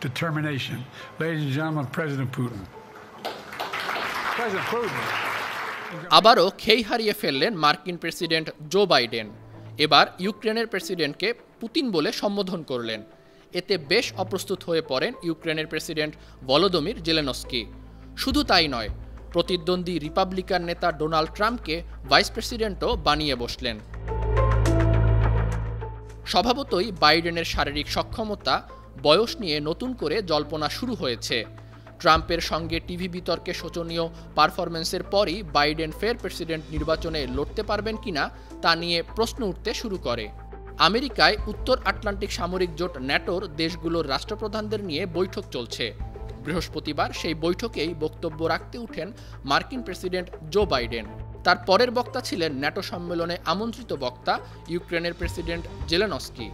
determination. Ladies and gentlemen, President Putin. President Putin. আবারও খেই হারিয়ে ফেললেন মার্কিন প্রেসিডেন্ট জো বাইডেন। এবার ইউক্রেনের প্রেসিডেন্টকে পুতিন বলে সম্বোধন করলেন। এতে বেশ অপ্রস্তুত হয়ে পড়েন ইউক্রেনের প্রেসিডেন্ট ভলোদিমির জেলেনস্কি। শুধু তাই নয়, প্রতিদ্বন্দ্বী রিপাবলিকান নেতা ডোনাল্ড ট্রাম্পকে ভাইস প্রেসিডেন্টও বানিয়ে বসলেন। স্বভাবতই বাইডেনের শারীরিক সক্ষমতা, বয়স নিয়ে নতুন করে জল্পনা শুরু হয়েছে। ট্রাম্পের সঙ্গে টিভি বিতর্কে শোচনীয় পারফরম্যান্সের পরই বাইডেন ফের প্রেসিডেন্ট নির্বাচনে লড়তে পারবেন কিনা তা নিয়ে প্রশ্ন উঠতে শুরু করে। আমেরিকায় উত্তর আটলান্টিক সামরিক জোট ন্যাটোর দেশগুলোর রাষ্ট্রপ্রধানদের নিয়ে বৈঠক চলছে। বৃহস্পতিবার সেই বৈঠকেই বক্তব্য রাখতে উঠেন মার্কিন প্রেসিডেন্ট জো বাইডেন। তার পরের বক্তা ছিলেন ন্যাটো সম্মেলনে আমন্ত্রিত বক্তা ইউক্রেনের প্রেসিডেন্ট জেলেনস্কি।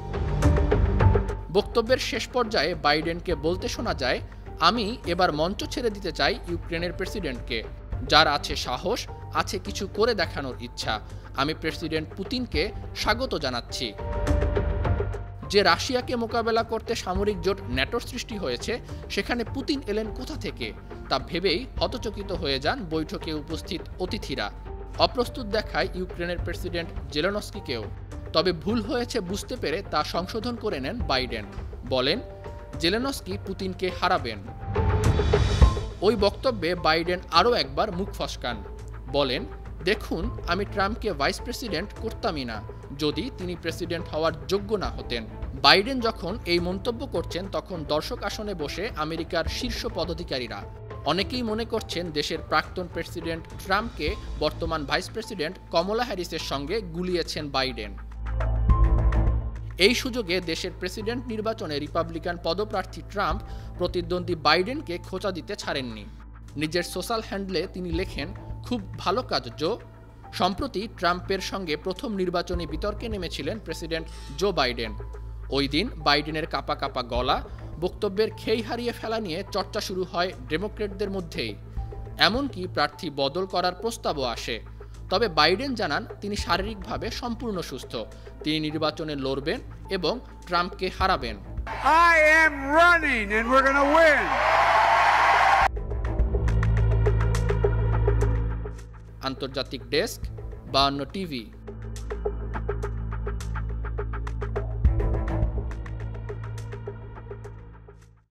বক্তব্যের শেষ পর্যায়ে বাইডেনকে বলতে শোনা যায়, আমি এবার মঞ্চ ছেড়ে দিতে চাই ইউক্রেনের প্রেসিডেন্টকে, যার আছে সাহস, আছে কিছু করে দেখানোর ইচ্ছা। আমি প্রেসিডেন্ট পুতিনকে স্বাগত জানাচ্ছি। যে রাশিয়াকে মোকাবেলা করতে সামরিক জোট ন্যাটোর সৃষ্টি হয়েছে, সেখানে পুতিন এলেন কোথা থেকে তা ভেবেই হতচকিত হয়ে যান বৈঠকে উপস্থিত অতিথিরা। অপ্রস্তুত দেখায় ইউক্রেনের প্রেসিডেন্ট জেলেনস্কিকেও। তবে ভুল হয়েছে বুঝতে পেরে তা সংশোধন করে নেন বাইডেন। বলেন, জেলেনস্কি পুতিনকে হারাবেন। ওই বক্তব্যে বাইডেন আরও একবার মুখ ফসকান। বলেন, দেখুন, আমি ট্রাম্পকে ভাইস প্রেসিডেন্ট করতামই না যদি তিনি প্রেসিডেন্ট হওয়ার যোগ্য না হতেন। বাইডেন যখন এই মন্তব্য করছেন, তখন দর্শক আসনে বসে আমেরিকার শীর্ষ পদাধিকারীরা। অনেকেই মনে করছেন দেশের প্রাক্তন প্রেসিডেন্ট ট্রাম্পকে বর্তমান ভাইস প্রেসিডেন্ট কমলা হ্যারিসের সঙ্গে গুলিয়েছেন বাইডেন। এই সুযোগে দেশের প্রেসিডেন্ট নির্বাচনে রিপাবলিকান পদপ্রার্থী ট্রাম্প প্রতিদ্বন্দ্বী বাইডেনকে খোঁচা দিতে ছাড়েননি। নিজের সোশ্যাল হ্যান্ডলে তিনি লেখেন, খুব ভালো কাজ জো। সম্প্রতি ট্রাম্পের সঙ্গে প্রথম নির্বাচনী বিতর্কে নেমেছিলেন প্রেসিডেন্ট জো বাইডেন। ওই দিন বাইডেনের কাঁপা কাঁপা গলা, বক্তব্যের খেই হারিয়ে ফেলা নিয়ে চর্চা শুরু হয় ডেমোক্র্যাটদের মধ্যেই। এমনকি প্রার্থী বদল করার প্রস্তাবও আসে। তবে বাইডেন জানান, তিনি শারীরিকভাবে সম্পূর্ণ সুস্থ। তিনি নির্বাচনে লড়বেন এবং ট্রাম্পকে হারাবেন। I am running and we're going to win. আন্তর্জাতিক ডেস্ক, 52 টিভি।